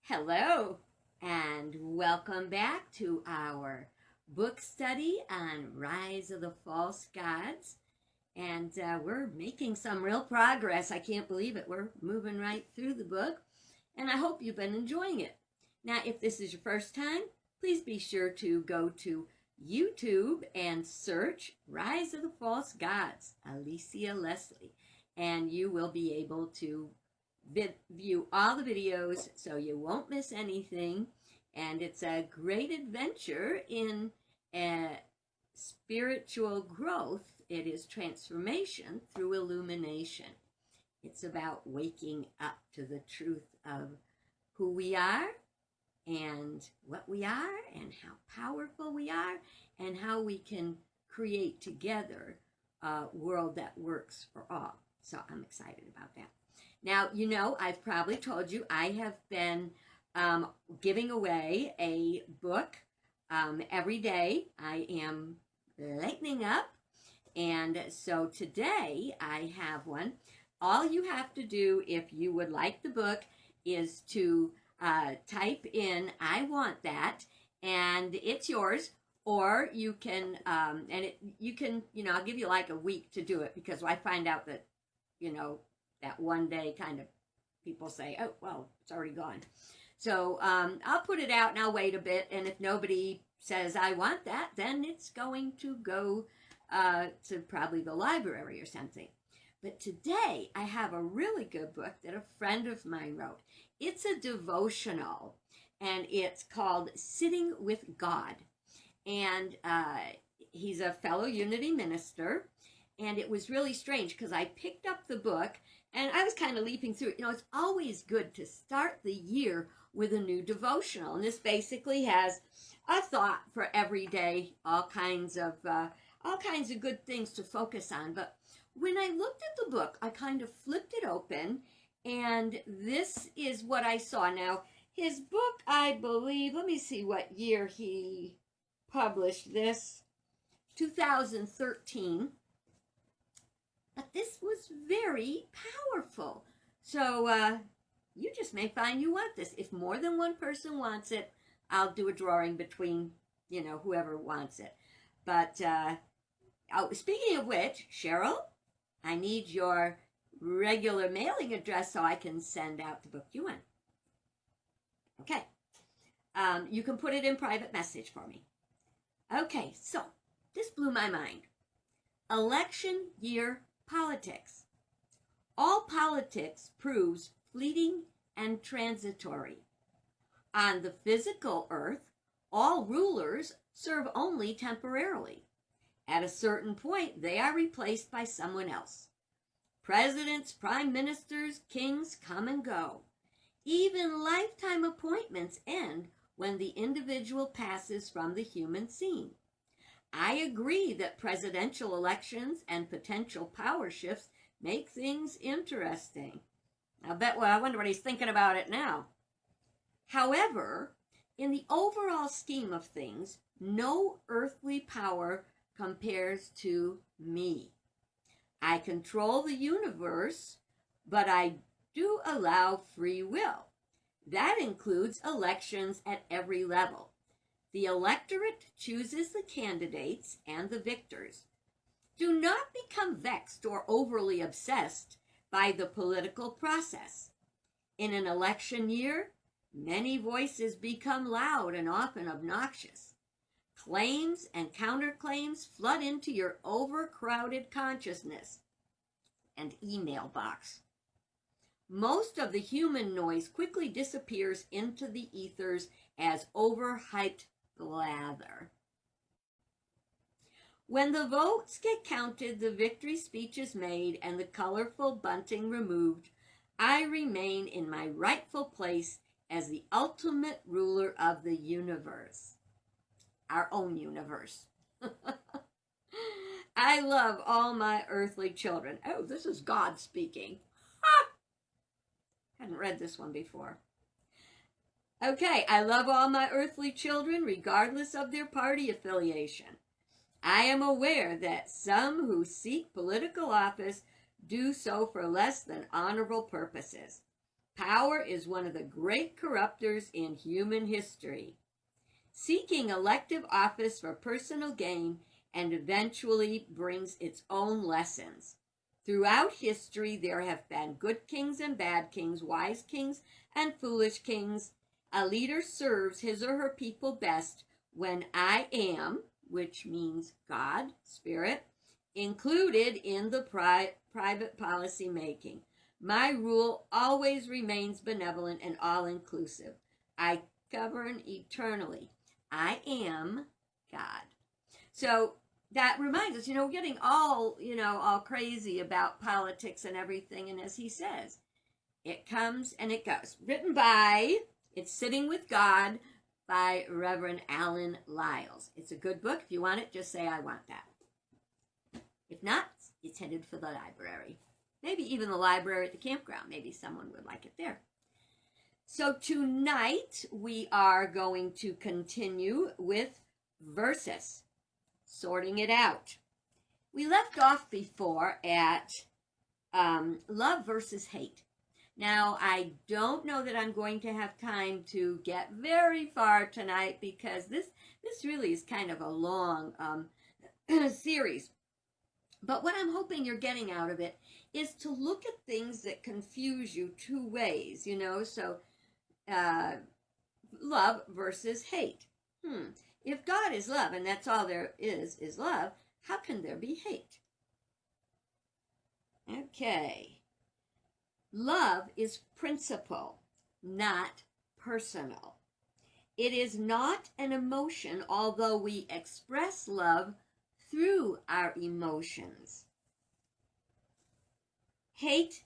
Hello, and welcome back to our book study on Rise of the False Gods. And we're making some real progress. I can't believe it. We're moving right through the book, and I hope you've been enjoying it. Now, if this is your first time, please be sure to go to YouTube and search Rise of the False Gods, Alicia Leslie, and you will be able to view all the videos so you won't miss anything. And it's a great adventure in spiritual growth. It is transformation through illumination. It's about waking up to the truth of who we are and what we are and how powerful we are and how we can create together a world that works for all. So I'm excited about that. Now, you know, I've probably told you I have been giving away a book every day. I am lightening up. And so today I have one. All you have to do if you would like the book is to type in, "I want that," and it's yours. Or you can, I'll give you like a week to do it because I find out that, that one day kind of people say, oh, well, it's already gone. So I'll put it out and I'll wait a bit. And if nobody says I want that, then it's going to go to probably the library or something. But today I have a really good book that a friend of mine wrote. It's a devotional and it's called Sitting with God. And he's a fellow Unity minister. And it was really strange because I picked up the book and I was kind of leaping through it. It's always good to start the year with a new devotional. And this basically has a thought for every day, all kinds of good things to focus on. But when I looked at the book, I kind of flipped it open, and this is what I saw. Now, his book, I believe, let me see what year he published this, 2013. But this was very powerful. So you just may find you want this. If more than one person wants it, I'll do a drawing between, whoever wants it. But speaking of which, Cheryl, I need your regular mailing address so I can send out the book you want. Okay. You can put it in private message for me. Okay, so this blew my mind. Election year politics. All politics proves fleeting and transitory. On the physical earth, all rulers serve only temporarily. At a certain point, they are replaced by someone else. Presidents, prime ministers, kings come and go. Even lifetime appointments end when the individual passes from the human scene. I agree that presidential elections and potential power shifts make things interesting. I wonder what he's thinking about it now. However, in the overall scheme of things, no earthly power compares to me. I control the universe, but I do allow free will. That includes elections at every level. The electorate chooses the candidates and the victors. Do not become vexed or overly obsessed by the political process. In an election year, many voices become loud and often obnoxious. Claims and counterclaims flood into your overcrowded consciousness and email box. Most of the human noise quickly disappears into the ethers as overhyped blather. When the votes get counted, the victory speech is made, and the colorful bunting removed, I remain in my rightful place as the ultimate ruler of the universe. Our own universe. I love all my earthly children. Oh, this is God speaking. Ha! Hadn't read this one before. Okay, I love all my earthly children regardless of their party affiliation. I am aware that some who seek political office do so for less than honorable purposes. Power is one of the great corruptors in human history, seeking elective office for personal gain and eventually brings its own lessons. Throughout history, there have been good kings and bad kings, wise kings and foolish kings. A leader serves his or her people best when I am, which means God, Spirit, included in the private policy making. My rule always remains benevolent and all-inclusive. I govern eternally. I am God. So that reminds us, we're getting all crazy about politics and everything. And as he says, it comes and it goes. Written by, it's Sitting with God by Reverend Alan Lyles. It's a good book. If you want it, just say, I want that. If not, it's headed for the library. Maybe even the library at the campground. Maybe someone would like it there. So tonight we are going to continue with verses, sorting it out. We left off before at love versus hate. Now, I don't know that I'm going to have time to get very far tonight because this really is kind of a long series. But what I'm hoping you're getting out of it is to look at things that confuse you two ways, so love versus hate. If God is love and that's all there is love, how can there be hate? Okay. Love is principle, not personal. It is not an emotion, although we express love through our emotions. Hate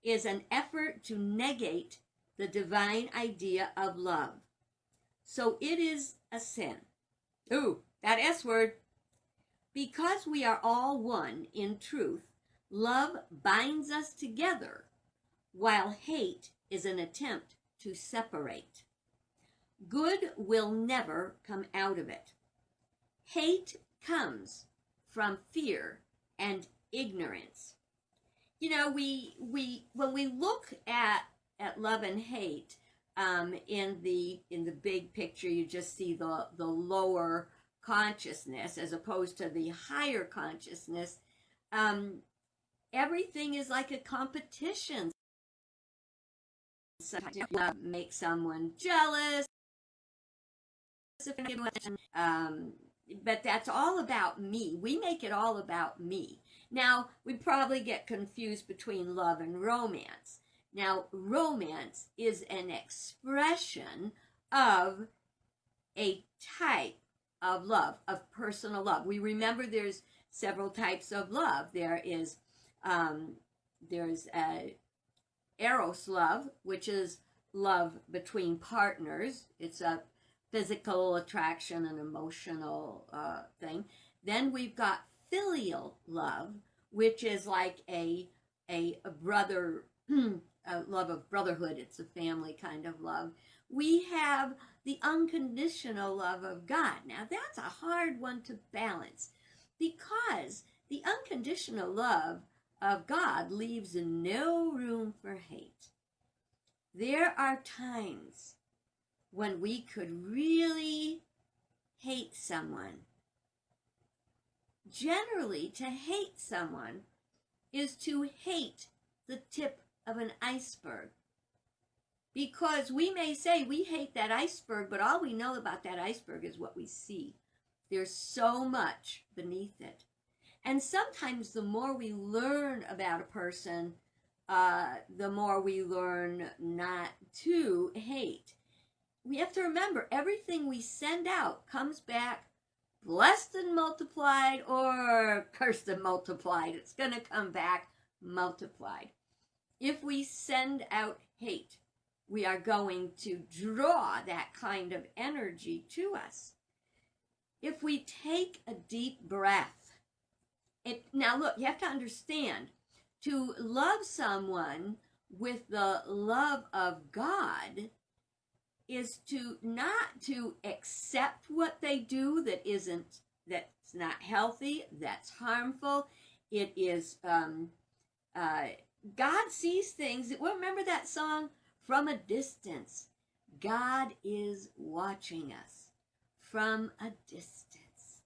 is an effort to negate the divine idea of love. So it is a sin. Ooh, that S word. Because we are all one in truth, love binds us together, while hate is an attempt to separate. Good will never come out of it. Hate comes from fear and ignorance. When we look at love and hate, in the big picture, you just see the lower consciousness as opposed to the higher consciousness. Everything is like a competition. Sometimes love makes someone jealous. But that's all about me. We make it all about me. Now, we probably get confused between love and romance. Now, romance is an expression of a type of love, of personal love. We remember there's several types of love. There's eros love, which is love between partners. It's a physical attraction and emotional thing. Then we've got filial love, which is like a brother, a love of brotherhood. It's a family kind of love. We have the unconditional love of God. Now that's a hard one to balance because the unconditional love of God leaves no room for hate. There are times when we could really hate someone. Generally, to hate someone is to hate the tip of an iceberg. Because we may say we hate that iceberg, but all we know about that iceberg is what we see. There's so much beneath it. And sometimes the more we learn about a person, the more we learn not to hate. We have to remember, everything we send out comes back blessed and multiplied or cursed and multiplied. It's going to come back multiplied. If we send out hate, we are going to draw that kind of energy to us. If we take a deep breath, now look, you have to understand, to love someone with the love of God is to not to accept what they do that's not healthy, that's harmful. It is God sees things. Well, remember that song, From a Distance? God is watching us from a distance.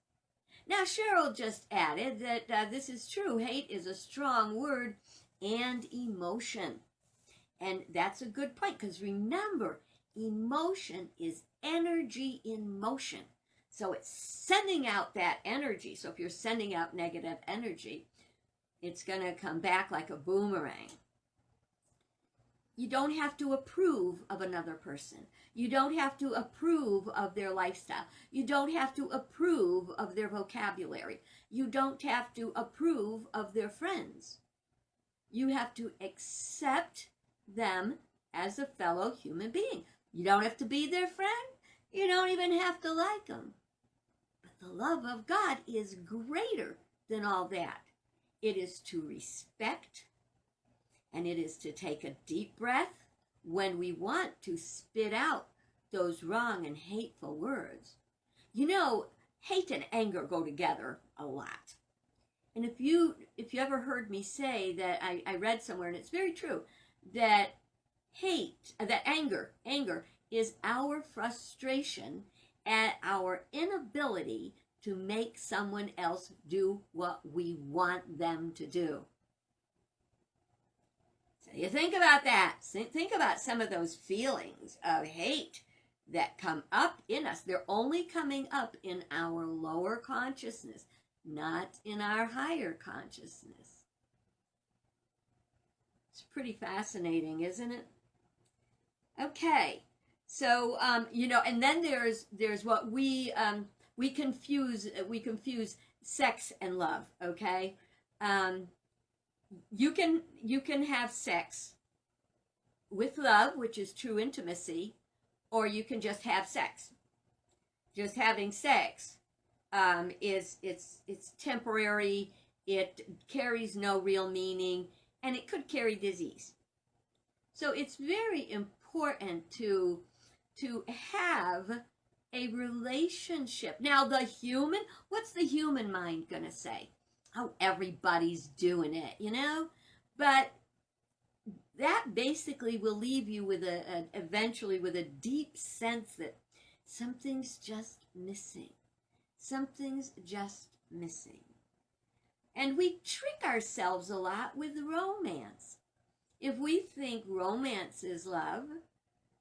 Now, Cheryl just added that this is true. Hate is a strong word and emotion. And that's a good point, because remember, emotion is energy in motion. So it's sending out that energy. So if you're sending out negative energy, it's going to come back like a boomerang. You don't have to approve of another person. You don't have to approve of their lifestyle. You don't have to approve of their vocabulary. You don't have to approve of their friends. You have to accept them as a fellow human being. You don't have to be their friend. You don't even have to like them. But the love of God is greater than all that. It is to respect, and it is to take a deep breath when we want to spit out those wrong and hateful words. You know, hate and anger go together a lot. And if you ever heard me say that, I read somewhere, and it's very true, that anger is our frustration at our inability to make someone else do what we want them to do. So you think about that. Think about some of those feelings of hate that come up in us. They're only coming up in our lower consciousness, not in our higher consciousness. It's pretty fascinating, isn't it? Okay, so and then there's what we confuse sex and love. Okay, you can have sex with love, which is true intimacy, or you can just have sex. Just having sex it's temporary. It carries no real meaning, and it could carry disease. So it's very important to have a relationship. Now, what's the human mind going to say? Oh, everybody's doing it, But that basically will leave you with eventually with a deep sense that something's just missing. Something's just missing. And we trick ourselves a lot with romance. If we think romance is love,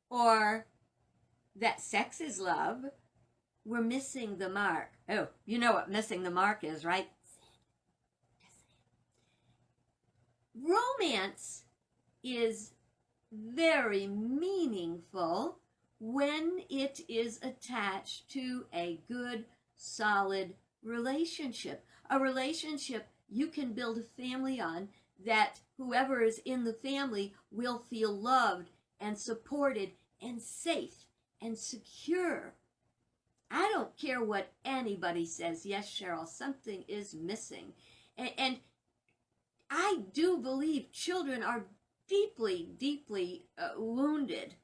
or that sex is love, we're missing the mark. Oh, you know what missing the mark is, right? Romance is very meaningful when it is attached to a good, solid relationship. A relationship you can build a family on, that whoever is in the family will feel loved and supported and safe and secure. I don't care what anybody says. Yes, Cheryl, something is missing. And I do believe children are deeply, deeply wounded,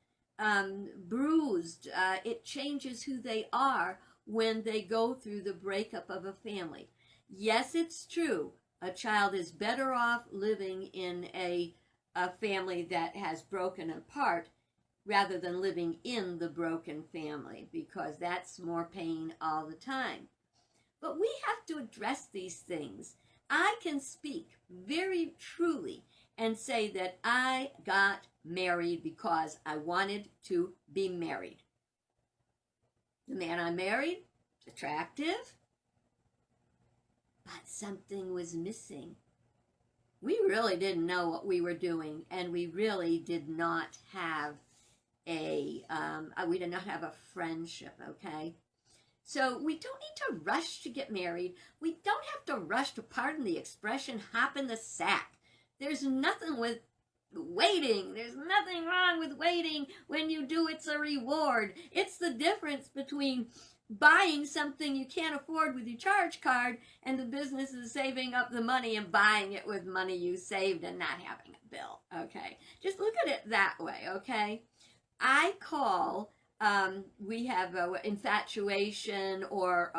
bruised. It changes who they are when they go through the breakup of a family. Yes, it's true. A child is better off living in a family that has broken apart rather than living in the broken family, because that's more pain all the time. But we have to address these things. I can speak very truly and say that I got married because I wanted to be married. The man I married, attractive, but something was missing. We really didn't know what we were doing, and we really did not have a friendship, okay? So we don't need to rush to get married. We don't have to rush to, pardon the expression, hop in the sack. There's nothing with waiting. There's nothing wrong with waiting. When you do, it's a reward. It's the difference between buying something you can't afford with your charge card and the business is saving up the money and buying it with money you saved and not having a bill, okay? Just look at it that way, okay? I call, we have infatuation, or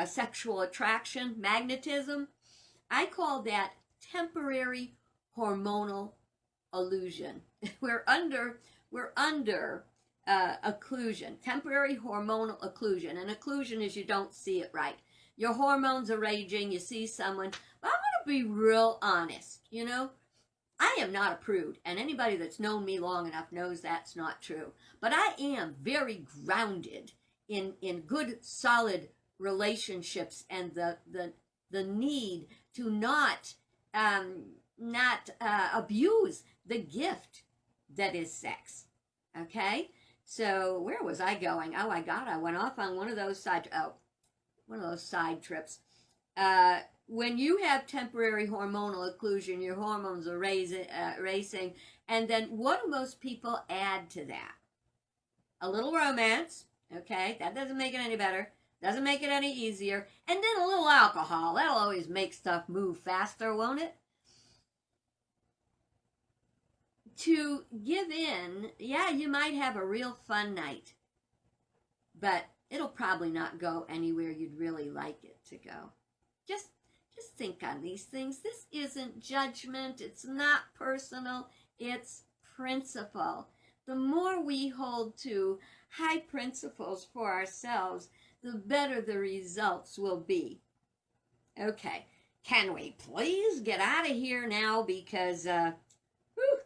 sexual attraction, magnetism. I call that temporary hormonal illusion. we're under occlusion, temporary hormonal occlusion. And occlusion is you don't see it right. Your hormones are raging, you see someone. But I'm going to be real honest, you know. I am not a prude, and anybody that's known me long enough knows that's not true. But I am very grounded in good, solid relationships, and the need to not abuse the gift that is sex. Okay, so where was I going? Oh, I went off on one of those side trips. When you have temporary hormonal occlusion, your hormones are racing, and then what do most people add to that? A little romance, okay? That doesn't make it any better, doesn't make it any easier, and then a little alcohol. That'll always make stuff move faster, won't it? To give in, yeah, you might have a real fun night, but it'll probably not go anywhere you'd really like it to go. Just think on these things. This isn't judgment. It's not personal. It's principle. The more we hold to high principles for ourselves, the better the results will be. Okay, can we please get out of here now, because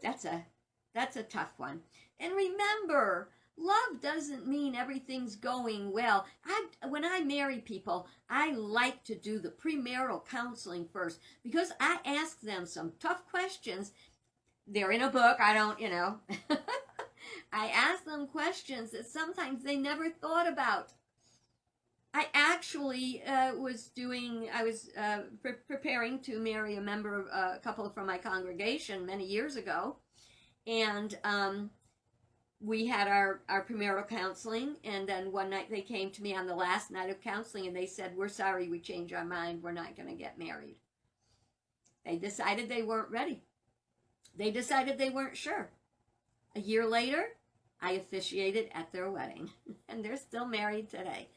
that's a tough one. And remember, love doesn't mean everything's going well. When I marry people, I like to do the premarital counseling first, because I ask them some tough questions. They're in a book. I don't, I ask them questions that sometimes they never thought about. I actually was preparing to marry a couple from my congregation many years ago, and we had our premarital counseling, and then one night they came to me on the last night of counseling, and they said, "We're sorry, we changed our mind. We're not going to get married." They decided they weren't ready. They decided they weren't sure. A year later, I officiated at their wedding, and they're still married today.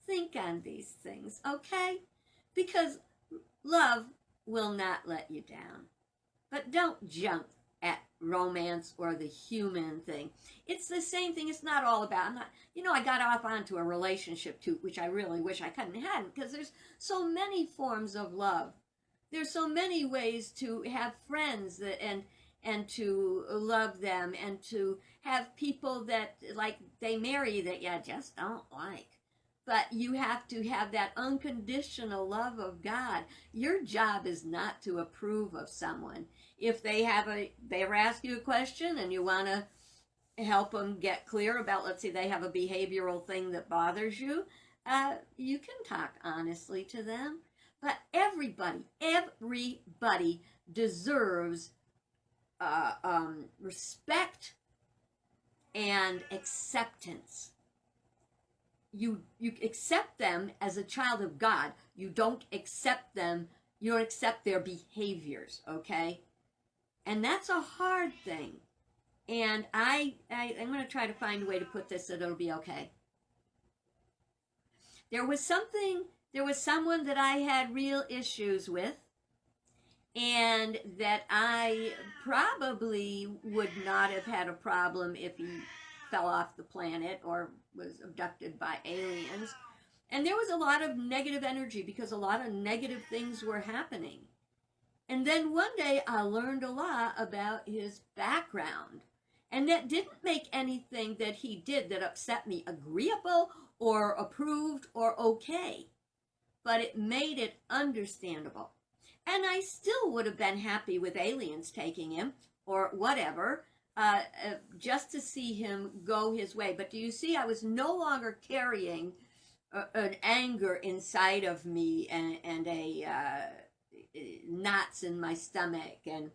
Think on these things, okay? Because love will not let you down. But don't jump at romance or the human thing. It's the same thing. It's not all about, I got off onto a relationship too, which I really wish I hadn't, because there's so many forms of love. There's so many ways to have friends and to love them, and to have people that they marry that you just don't like. But you have to have that unconditional love of God. Your job is not to approve of someone. If they ever ask you a question and you want to help them get clear about, let's say they have a behavioral thing that bothers you, you can talk honestly to them. But everybody deserves respect and acceptance. You accept them as a child of God. You don't accept their behaviors, okay? And that's a hard thing. And I'm going to try to find a way to put this so it'll be okay. There was someone that I had real issues with, and that I probably would not have had a problem if he fell off the planet or was abducted by aliens. And there was a lot of negative energy because a lot of negative things were happening. And then one day I learned a lot about his background. And that didn't make anything that he did that upset me agreeable or approved or okay. But it made it understandable. And I still would have been happy with aliens taking him or whatever, just to see him go his way. But do you see, I was no longer carrying an anger inside of me and knots in my stomach. And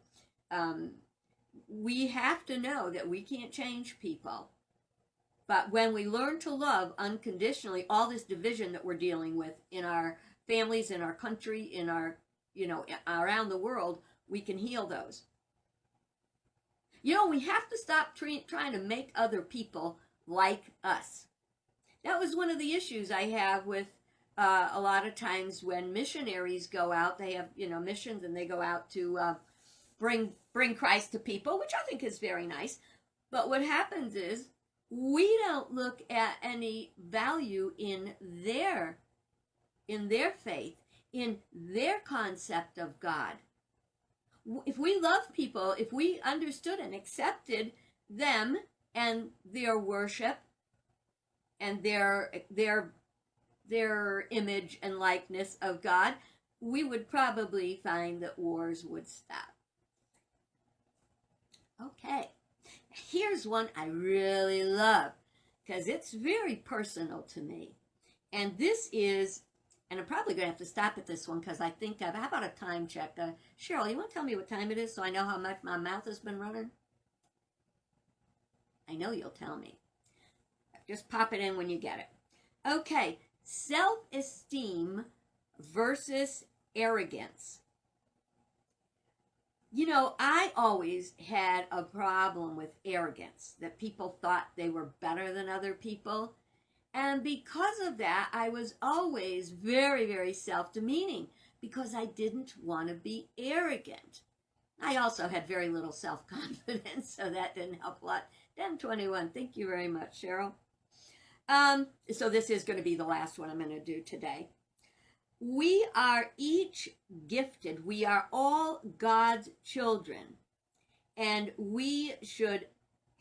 we have to know that we can't change people. But when we learn to love unconditionally, all this division that we're dealing with in our families, in our country, in our, around the world, we can heal those. We have to stop trying to make other people like us. That was one of the issues I have with a lot of times when missionaries go out, they have, missions, and they go out to bring Christ to people, which I think is very nice. But what happens is we don't look at any value in their faith, in their concept of God. If we love people, if we understood and accepted them and their worship and their image and likeness of God, we would probably find that wars would stop. Okay, here's one I really love because it's very personal to me. And this is, and I'm probably going to have to stop at this one because I think how about a time check? Cheryl, you want to tell me what time it is so I know how much my mouth has been running? I know you'll tell me. Just pop it in when you get it. Okay, self-esteem versus arrogance. I always had a problem with arrogance, that people thought they were better than other people. And because of that, I was always very, very self-demeaning because I didn't want to be arrogant. I also had very little self-confidence, so that didn't help a lot. 1021, thank you very much, Cheryl. So this is going to be the last one I'm going to do today. We are each gifted. We are all God's children. And we should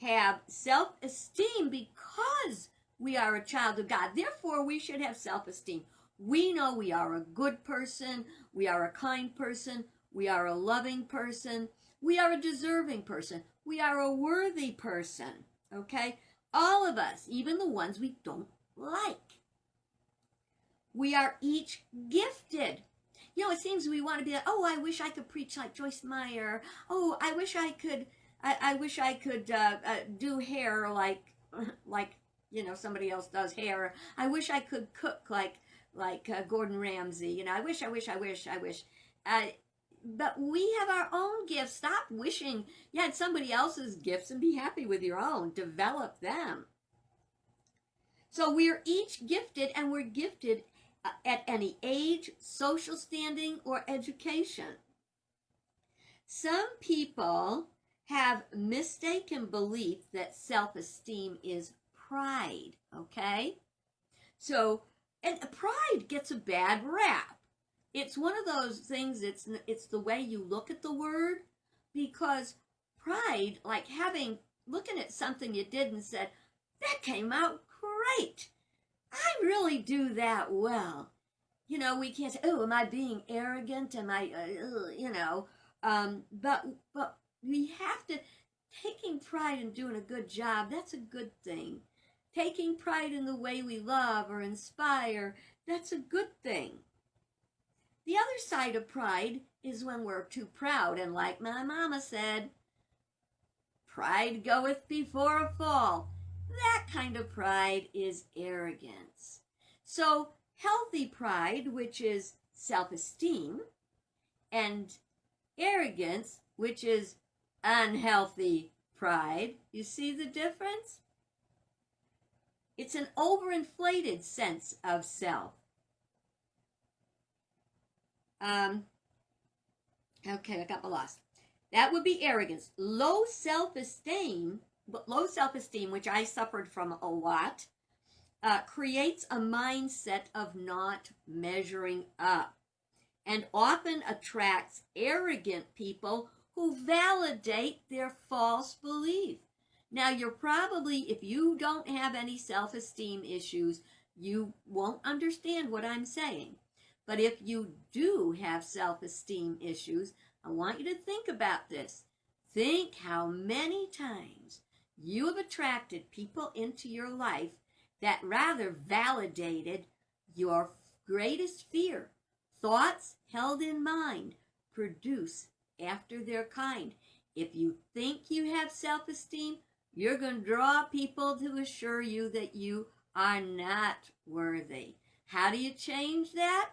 have self-esteem because we are a child of God. Therefore, we should have self-esteem. We know we are a good person. We are a kind person. We are a loving person. We are a deserving person. We are a worthy person. Okay? All of us, even the ones we don't like. We are each gifted. It seems we want to be like, oh, I wish I could preach like Joyce Meyer. Oh, I wish I could do hair like somebody else does hair. I wish I could cook like Gordon Ramsay. I wish. But we have our own gifts. Stop wishing you had somebody else's gifts and be happy with your own. Develop them. So we're each gifted, and we're gifted at any age, social standing, or education. Some people have mistaken belief that self-esteem is pride, okay? So, and pride gets a bad rap. It's one of those things, it's the way you look at the word, because pride, like looking at something you did and said, that came out great. I really do that well. We can't say, oh, am I being arrogant? Am I, but we have to, taking pride in doing a good job, that's a good thing. Taking pride in the way we love or inspire, that's a good thing. The other side of pride is when we're too proud, and like my mama said, pride goeth before a fall. That kind of pride is arrogance. So healthy pride, which is self-esteem, and arrogance, which is unhealthy pride. You see the difference? It's an overinflated sense of self. Okay, I got my lost. That would be arrogance. Low self-esteem, which I suffered from a lot, creates a mindset of not measuring up and often attracts arrogant people who validate their false belief. Now, you're probably, if you don't have any self-esteem issues, you won't understand what I'm saying. But if you do have self-esteem issues, I want you to think about this. Think how many times you have attracted people into your life that rather validated your greatest fear. Thoughts held in mind produce after their kind. If you think you have self-esteem, you're going to draw people to assure you that you are not worthy. How do you change that?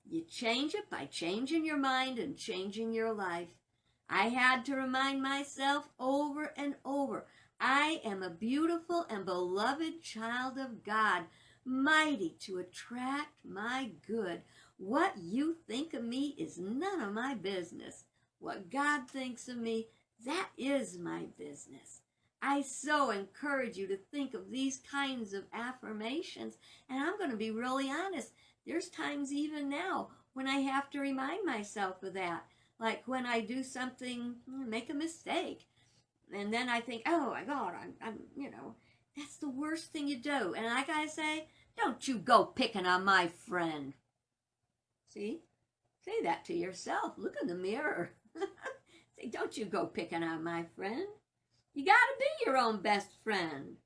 You change it by changing your mind and changing your life. I had to remind myself over and over, I am a beautiful and beloved child of God. mighty to attract my good. What you think of me is none of my business. What God thinks of me, that is my business. I so encourage you to think of these kinds of affirmations. And I'm going to be really honest. There's times even now when I have to remind myself of that. Like when I do something, make a mistake. And then I think, oh my God, I'm that's the worst thing you do. And I gotta say, don't you go picking on my friend. See? Say that to yourself. Look in the mirror. Say, don't you go picking on my friend. You gotta be your own best friend.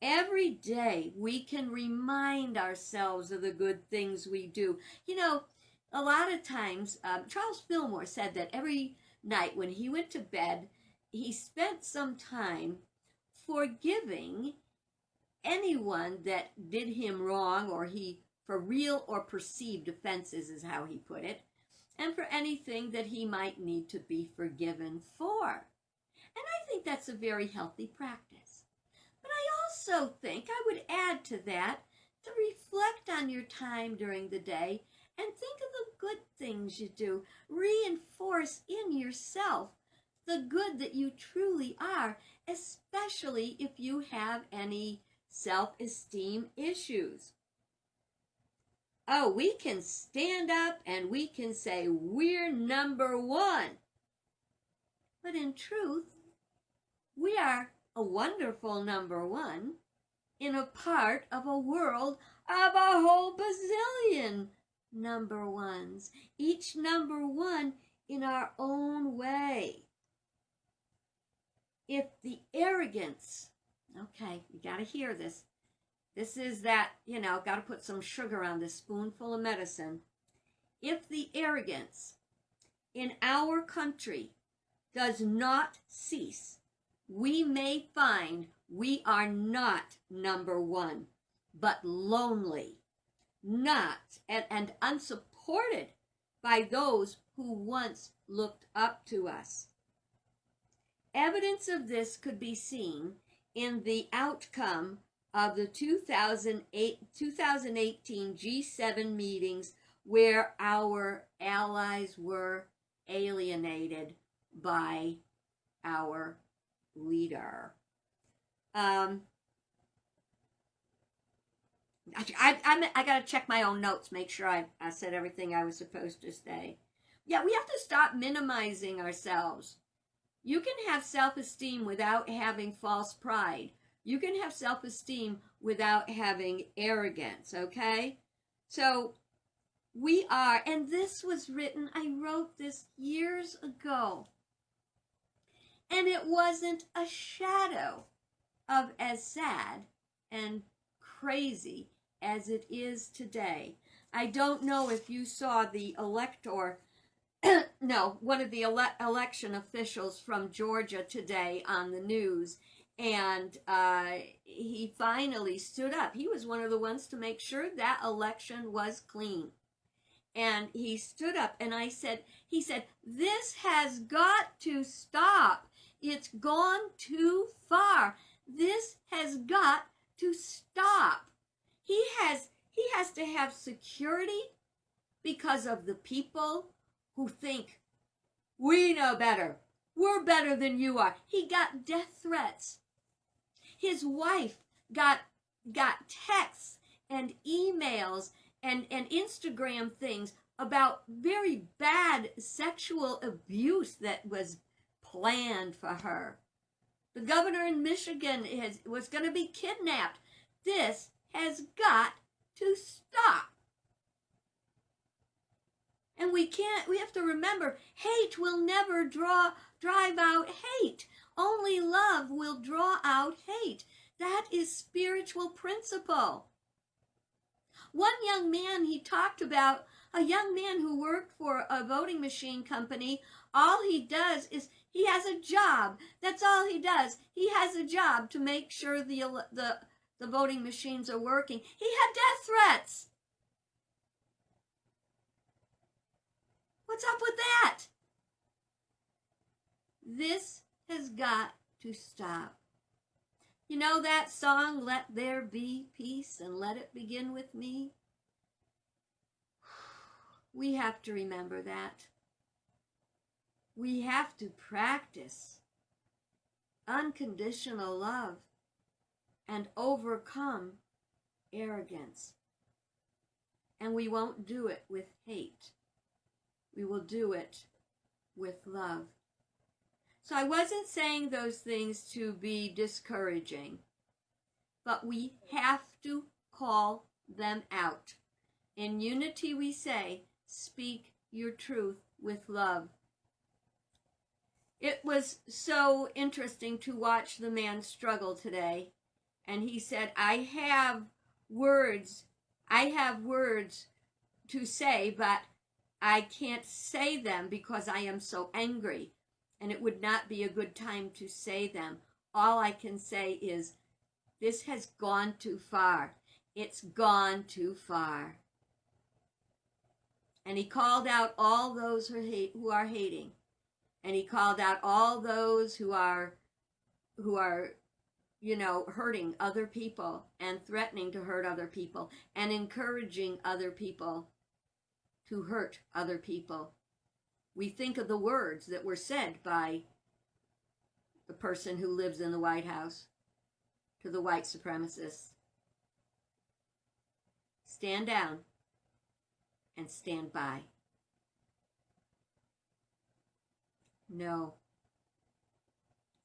Every day we can remind ourselves of the good things we do. You know, a lot of times, Charles Fillmore said that every night when he went to bed, he spent some time forgiving anyone that did him wrong, or for real or perceived offenses is how he put it, and for anything that he might need to be forgiven for. And I think that's a very healthy practice. But I also think I would add to that to reflect on your time during the day and think of the good things you do. Reinforce in yourself the good that you truly are, especially if you have any self-esteem issues. Oh, we can stand up and we can say we're number one. But in truth, we are a wonderful number one in a part of a world of a whole bazillion number ones, each number one in our own way. If the arrogance, okay, you got to hear this. This is that, got to put some sugar on this spoonful of medicine. If the arrogance in our country does not cease, we may find we are not number one, but lonely, not and unsupported by those who once looked up to us. Evidence of this could be seen in the outcome of the 2018 G7 meetings, where our allies were alienated by our leader. I got to check my own notes, make sure I said everything I was supposed to say. Yeah, we have to stop minimizing ourselves. You can have self-esteem without having false pride. You can have self-esteem without having arrogance, okay? So we are, and this was written, I wrote this years ago, and it wasn't a shadow of as sad and crazy as it is today. I don't know if you saw the one of the election officials from Georgia today on the news, and he finally stood up. He was one of the ones to make sure that election was clean. And he stood up, and he said, this has got to stop. It's gone too far. This has got to stop. He has to have security because of the people who think, we know better. We're better than you are. He got death threats. His wife got texts and emails and Instagram things about very bad sexual abuse that was planned for her. The governor in Michigan was going to be kidnapped. This has got to stop. And we have to remember, hate will never drive out hate. Only love will draw out hate. That is spiritual principle. One young man, he talked about a young man who worked for a voting machine company. All he does is he has a job. That's all he does. He has a job to make sure the voting machines are working. He had death threats. What's up with that? This has got to stop. You know that song, Let There Be Peace and Let It Begin With Me? We have to remember that. We have to practice unconditional love and overcome arrogance. And we won't do it with hate. We will do it with love. So I wasn't saying those things to be discouraging, but we have to call them out. In unity we say, speak your truth with love. It was so interesting to watch the man struggle today. And he said, I have words to say, but I can't say them because I am so angry. And it would not be a good time to say them. All I can say is, this has gone too far. It's gone too far. And he called out all those who are hating. And he called out all those who are hurting other people and threatening to hurt other people and encouraging other people to hurt other people. We think of the words that were said by the person who lives in the White House to the white supremacists. Stand down and stand by. No,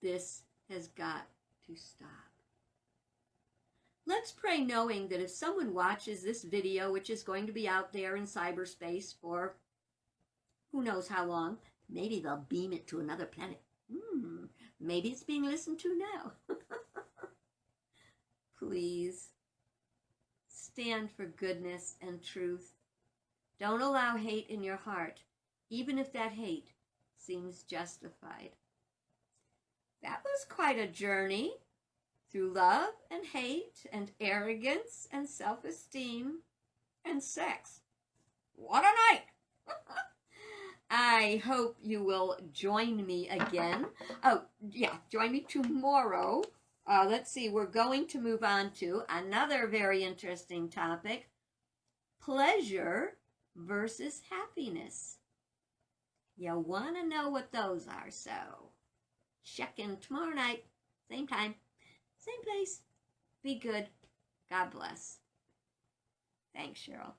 this has got to stop. Let's pray knowing that if someone watches this video, which is going to be out there in cyberspace for who knows how long, maybe they'll beam it to another planet. Maybe it's being listened to now. Please stand for goodness and truth. Don't allow hate in your heart, even if that hate seems justified. That was quite a journey through love and hate and arrogance and self-esteem and sex. What a night! I hope you will join me again. Oh, yeah, join me tomorrow. Let's see, we're going to move on to another very interesting topic, pleasure versus happiness. You want to know what those are, so check in tomorrow night, same time, same place. Be good. God bless. Thanks, Cheryl.